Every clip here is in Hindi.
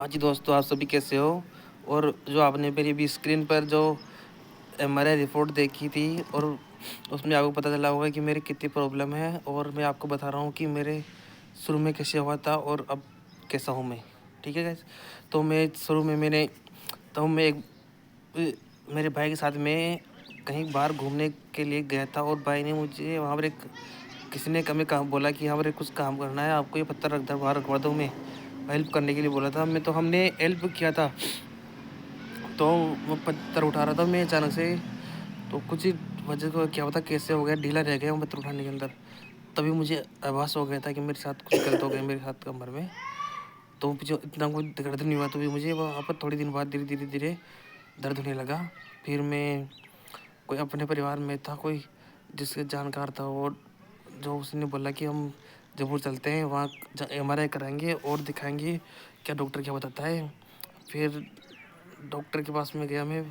हाँ जी दोस्तों, आप सभी कैसे हो। और जो आपने मेरी भी स्क्रीन पर जो एमआरआई रिपोर्ट देखी थी, और उसमें आपको पता चला होगा कि मेरी कितनी प्रॉब्लम है। और मैं आपको बता रहा हूँ कि मेरे शुरू में कैसे हुआ था और अब कैसा हूँ मैं। ठीक है गाइस। तो मैं शुरू में मैं मेरे भाई के साथ में कहीं बाहर घूमने के लिए गया था, और भाई ने मुझे वहाँ पर किसी ने हमें काम बोला कि यहाँ पर कुछ काम करना है, आपको ये पत्थर रख दो, बाहर रखवा दो। मैं हेल्प करने के लिए बोला था। हमने हेल्प किया था। तो वो पत्थर उठा रहा था मैं अचानक से, तो कुछ ही वजह को क्या पता कैसे हो गया, ढीला रह गया वो पत्थर उठाने के अंदर। तभी मुझे आभास हो गया था कि मेरे साथ कुछ गलत हो गया मेरे साथ कमर में। तो मुझे इतना कोई दर्द नहीं हुआ, तो भी मुझे वहाँ पर थोड़ी दिन बाद धीरे धीरे धीरे दर्द होने लगा। फिर मैं कोई अपने परिवार में था, कोई जिसके जानकार था, वो जो उसने बोला कि हम जयपुर चलते हैं, वहाँ एमआरआई कराएंगे और दिखाएंगे क्या डॉक्टर क्या बताता है। फिर डॉक्टर के पास में गया मैं,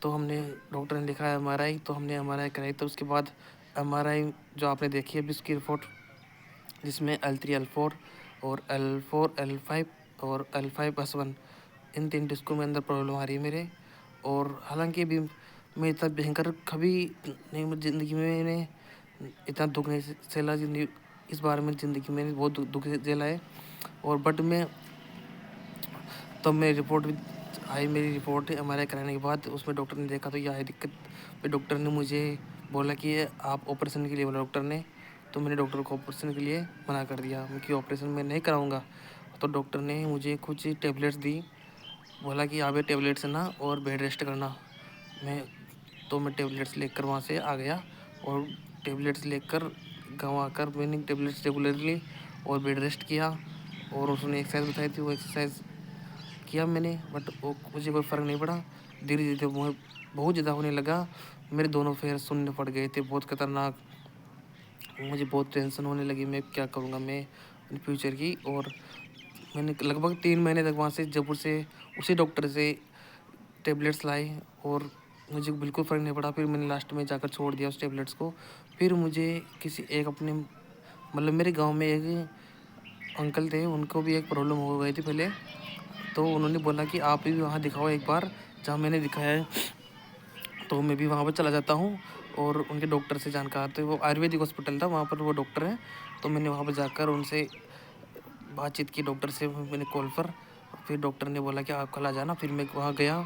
तो हमने डॉक्टर ने लिखा एमआरआई, तो हमने एमआरआई कराई। तो उसके बाद एमआरआई जो आपने देखी है अभी उसकी रिपोर्ट, जिसमें L3 L4 और L4 L5 और L5+1 इन 3 डिस्कों में अंदर प्रॉब्लम आ रही है मेरे। और हालांकि अभी मैं इतना भयंकर कभी नहीं, ज़िंदगी में मैंने इतना दुख नहीं झेला। जिंदगी इस बारे में ज़िंदगी में बहुत दुख झेला है। और बट मैं तब मेरी रिपोर्ट भी आई, मेरी रिपोर्ट एमआरआई कराने के बाद उसमें डॉक्टर ने देखा तो ये आई दिक्कत। फिर डॉक्टर ने मुझे बोला कि आप ऑपरेशन के लिए बोला डॉक्टर ने। तो मैंने डॉक्टर को ऑपरेशन के लिए मना कर दिया कि ऑपरेशन मैं नहीं कराऊंगा। तो डॉक्टर ने मुझे कुछ टेबलेट्स दी, बोला कि आप ये टेबलेट्स ना और बेड रेस्ट करना। मैं टेबलेट्स लेकर वहाँ से आ गया, और टेबलेट्स लेकर गाँव आकर मैंने टेबलेट्स रेगुलरली और बेड रेस्ट किया। और उसने एक्सरसाइज बताई थी, वो एक्सरसाइज किया मैंने, बट वो मुझे कोई फ़र्क नहीं पड़ा। धीरे धीरे वो बहुत ज़्यादा होने लगा। मेरे दोनों पैर सुन्न पड़ गए थे, बहुत खतरनाक। मुझे बहुत टेंशन होने लगी, मैं क्या करूँगा मैं इन फ्यूचर की। और मैंने लगभग 3 महीने तक वहाँ से जयपुर से उसी डॉक्टर से टेबलेट्स लाए, और मुझे बिल्कुल फ़र्क नहीं पड़ा। फिर मैंने लास्ट में जाकर छोड़ दिया उस टेबलेट्स को। फिर मुझे किसी एक अपने मतलब मेरे गांव में एक अंकल थे, उनको भी एक प्रॉब्लम हो गई थी पहले। तो उन्होंने बोला कि आप भी वहाँ दिखाओ एक बार जहाँ मैंने दिखाया है। तो मैं भी वहाँ पर चला जाता हूँ, और उनके डॉक्टर से जानकार थे, वो आयुर्वेदिक हॉस्पिटल था, वहाँ पर वो डॉक्टर हैं। तो मैंने वहाँ पर जाकर उनसे बातचीत की, डॉक्टर से मैंने कॉल पर। फिर डॉक्टर ने बोला कि आप कल आ जाना। फिर मैं वहाँ गया।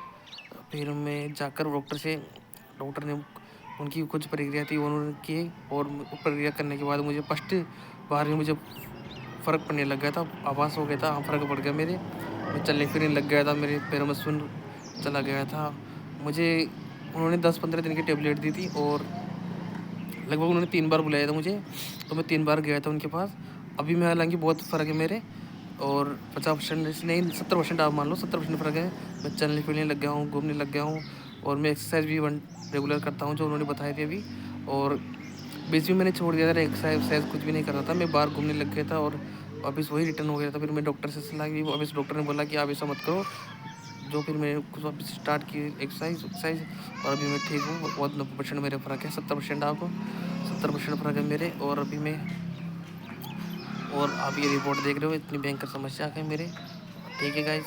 फिर मैं जाकर डॉक्टर ने उनकी कुछ प्रक्रिया थी उन्होंने की, और प्रक्रिया करने के बाद मुझे फर्स्ट बार में मुझे फ़र्क पड़ने लग गया था, आभास हो गया था, हाँ फ़र्क पड़ गया मेरे। मैं चलने फिरने लग गया था, मेरे पैरों में सुन चला गया था मुझे। उन्होंने 10-15 दिन की टेबलेट दी थी, और लगभग उन्होंने 3 बार बुलाया था मुझे। तो मैं 3 बार गया था उनके पास। अभी मैं हालांकि बहुत फ़र्क है मेरे, और 50% नहीं 70% आप मान लो, 70% फ़र्क है। मैं चलने फिरने लग गया हूँ, घूमने लग गया हूँ, और मैं एक्सरसाइज भी रेगुलर करता हूँ जो उन्होंने बताई थी अभी। और बीच में मैंने छोड़ दिया था, एक्सरसाइज कुछ भी नहीं कर रहा था, मैं बाहर घूमने लग गया था, और वापस वही रिटर्न हो गया था। फिर मैं डॉक्टर से सलाह ली, वापस डॉक्टर ने बोला कि आप ऐसा मत करो। जो फिर मैंने कुछ वापस स्टार्ट की एक्सरसाइज, और अभी मैं ठीक हूँ। बहुत 90% मेरे फ़र्क है, 70% फ़र्क है मेरे। और आप ये रिपोर्ट देख रहे हो, इतनी भयंकर समस्या है मेरे। ठीक है गाइस।